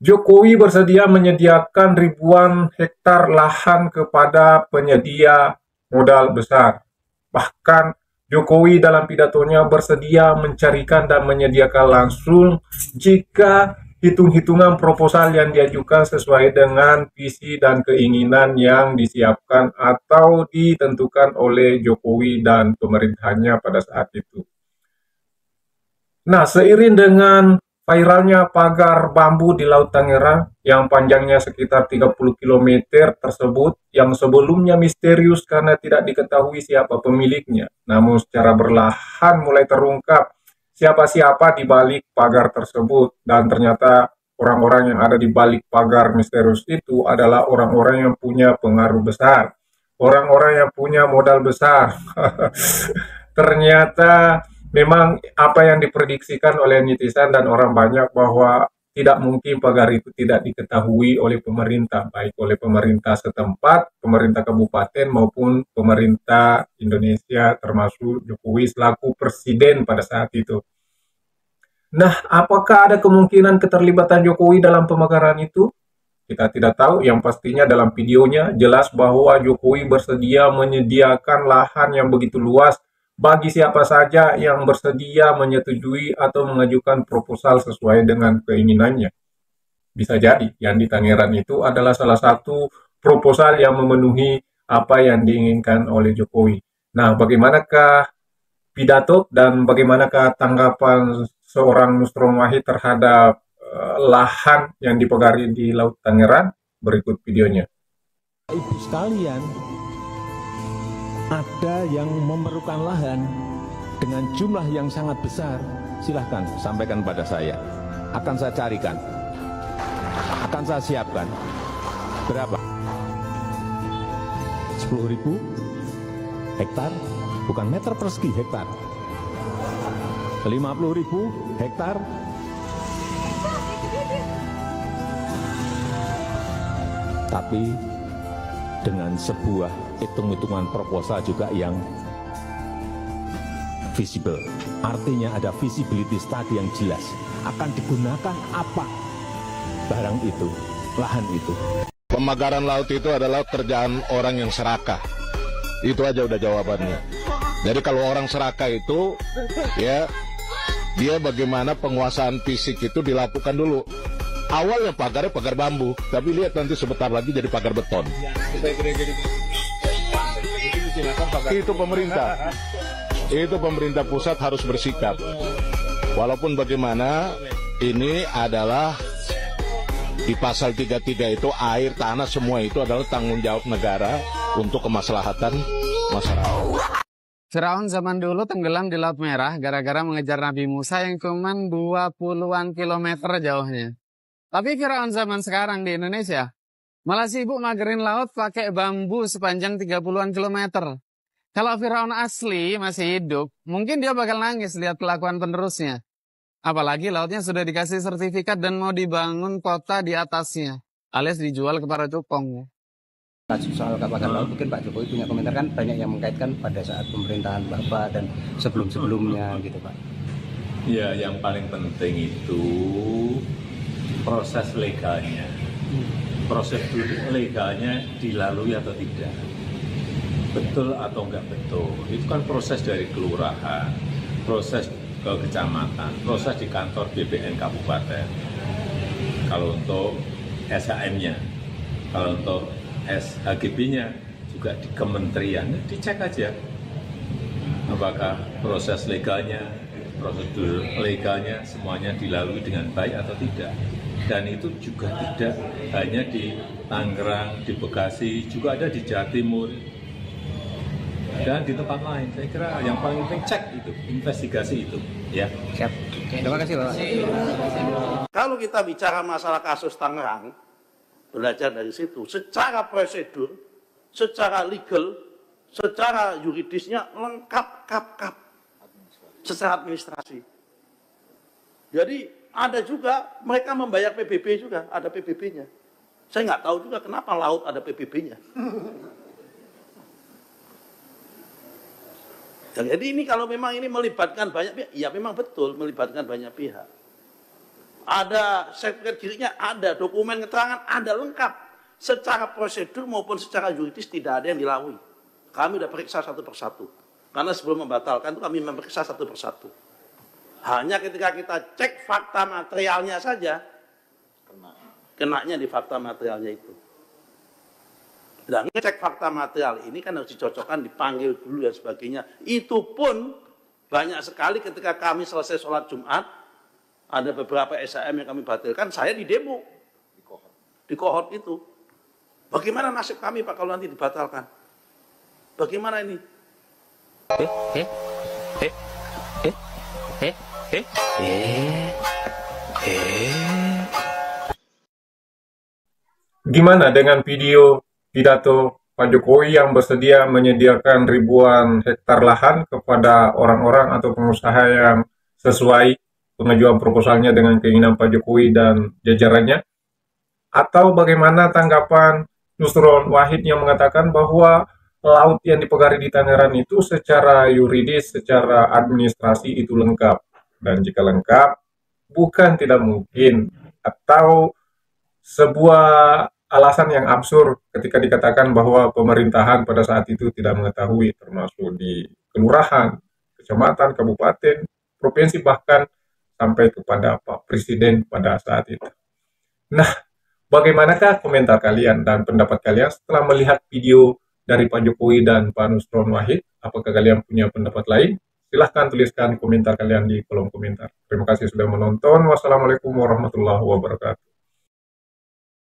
Jokowi bersedia menyediakan ribuan hektar lahan kepada penyedia modal besar. Bahkan Jokowi dalam pidatonya bersedia mencarikan dan menyediakan langsung jika hitung-hitungan proposal yang diajukan sesuai dengan visi dan keinginan yang disiapkan atau ditentukan oleh Jokowi dan pemerintahnya pada saat itu. Nah, seiring dengan viralnya pagar bambu di Laut Tangerang yang panjangnya sekitar 30 kilometer tersebut yang sebelumnya misterius karena tidak diketahui siapa pemiliknya. Namun secara berlahan mulai terungkap siapa-siapa di balik pagar tersebut dan ternyata orang-orang yang ada di balik pagar misterius itu adalah orang-orang yang punya pengaruh besar, orang-orang yang punya modal besar. Ternyata memang apa yang diprediksikan oleh netizen dan orang banyak bahwa tidak mungkin pagar itu tidak diketahui oleh pemerintah, baik oleh pemerintah setempat, pemerintah kabupaten maupun pemerintah Indonesia termasuk Jokowi selaku presiden pada saat itu. Nah, apakah ada kemungkinan keterlibatan Jokowi dalam pemekaran itu? Kita tidak tahu, yang pastinya dalam videonya jelas bahwa Jokowi bersedia menyediakan lahan yang begitu luas bagi siapa saja yang bersedia menyetujui atau mengajukan proposal sesuai dengan keinginannya. Bisa jadi yang di Tangerang itu adalah salah satu proposal yang memenuhi apa yang diinginkan oleh Jokowi. Nah, bagaimanakah pidato dan bagaimanakah tanggapan seorang Nusron Wahid terhadap lahan yang dipegari di Laut Tangerang? Berikut videonya. Ibu sekalian, ada yang memerlukan lahan dengan jumlah yang sangat besar, silahkan sampaikan pada saya. Akan saya carikan, akan saya siapkan. Berapa? 10.000 hektar, bukan meter persegi, hektar. 50.000 hektar. Tapi dengan sebuah hitung-hitungan proposal juga yang visible. Artinya ada visibility study yang jelas. Akan digunakan apa barang itu, lahan itu. Pemagaran laut itu adalah kerjaan orang yang serakah. Itu aja udah jawabannya. Jadi kalau orang serakah itu, ya, dia bagaimana penguasaan fisik itu dilakukan dulu. Awalnya pagarnya pagar bambu, tapi lihat nanti sebentar lagi jadi pagar beton. Itu pemerintah. Itu pemerintah pusat harus bersikap. Walaupun bagaimana, ini adalah di pasal 33 itu air, tanah, semua itu adalah tanggung jawab negara untuk kemaslahatan masyarakat. Firaun zaman dulu tenggelam di Laut Merah gara-gara mengejar Nabi Musa yang cuma 20-an kilometer jauhnya. Tapi Firaun zaman sekarang di Indonesia malah sibuk magerin laut pakai bambu sepanjang 30-an kilometer. Kalau Firaun asli masih hidup, mungkin dia bakal nangis lihat kelakuan penerusnya. Apalagi lautnya sudah dikasih sertifikat dan mau dibangun kota di atasnya, alias dijual ke para cukong. Soal pagar laut mungkin Pak Jokowi punya komentar, kan banyak yang mengkaitkan pada saat pemerintahan Bapak dan sebelum-sebelumnya gitu Pak. Ya, yang paling penting itu proses legalnya. Proses legalnya dilalui atau tidak. Betul atau enggak betul. Itu kan proses dari kelurahan, proses ke kecamatan, proses di kantor BPN kabupaten. Kalau untuk SHM-nya, kalau untuk SHGB-nya juga di kementerian, dicek aja apakah proses legalnya, prosedur legalnya semuanya dilalui dengan baik atau tidak. Dan itu juga tidak hanya di Tangerang, di Bekasi, juga ada di Jawa Timur dan di tempat lain. Saya kira yang paling penting cek itu, investigasi itu, ya. Siap. Terima kasih Pak. Kalau kita bicara masalah kasus Tangerang, belajar dari situ, secara prosedur, secara legal, secara yuridisnya lengkap, kap. Secara administrasi. Jadi ada juga mereka membayar PBB juga, ada PBB-nya. Saya nggak tahu juga kenapa laut ada PBB-nya. Jadi ini kalau memang ini melibatkan banyak pihak, ya memang betul melibatkan banyak pihak. ada sertifikat dirinya, ada dokumen keterangan, ada lengkap. Secara prosedur maupun secara yuridis tidak ada yang dilalui. Kami sudah periksa satu persatu. Karena sebelum membatalkan itu kami memeriksa satu persatu. Hanya ketika kita cek fakta materialnya saja, kenanya di fakta materialnya itu. Dan ngecek fakta material ini kan harus dicocokkan, dipanggil dulu dan sebagainya. Itu pun banyak sekali ketika kami selesai sholat Jumat, ada beberapa SAM yang kami batalkan, saya di demo. Di kohort itu. Bagaimana nasib kami Pak kalau nanti dibatalkan? Bagaimana ini? Gimana dengan video pidato Pak Jokowi yang bersedia menyediakan ribuan hektar lahan kepada orang-orang atau pengusaha yang sesuai pengajuan proposalnya dengan keinginan Pak Jokowi dan jajarannya? Atau bagaimana tanggapan Nusron Wahid yang mengatakan bahwa laut yang dipegari di Tangerang itu secara yuridis, secara administrasi itu lengkap. Dan jika lengkap, bukan tidak mungkin atau sebuah alasan yang absurd ketika dikatakan bahwa pemerintahan pada saat itu tidak mengetahui, termasuk di kelurahan, kecamatan, kabupaten, provinsi, bahkan sampai kepada Pak Presiden pada saat itu. Nah, bagaimanakah komentar kalian dan pendapat kalian setelah melihat video dari Pak Jokowi dan Pak Nusron Wahid? Apakah kalian punya pendapat lain? Silahkan tuliskan komentar kalian di kolom komentar. Terima kasih sudah menonton. Wassalamualaikum warahmatullahi wabarakatuh.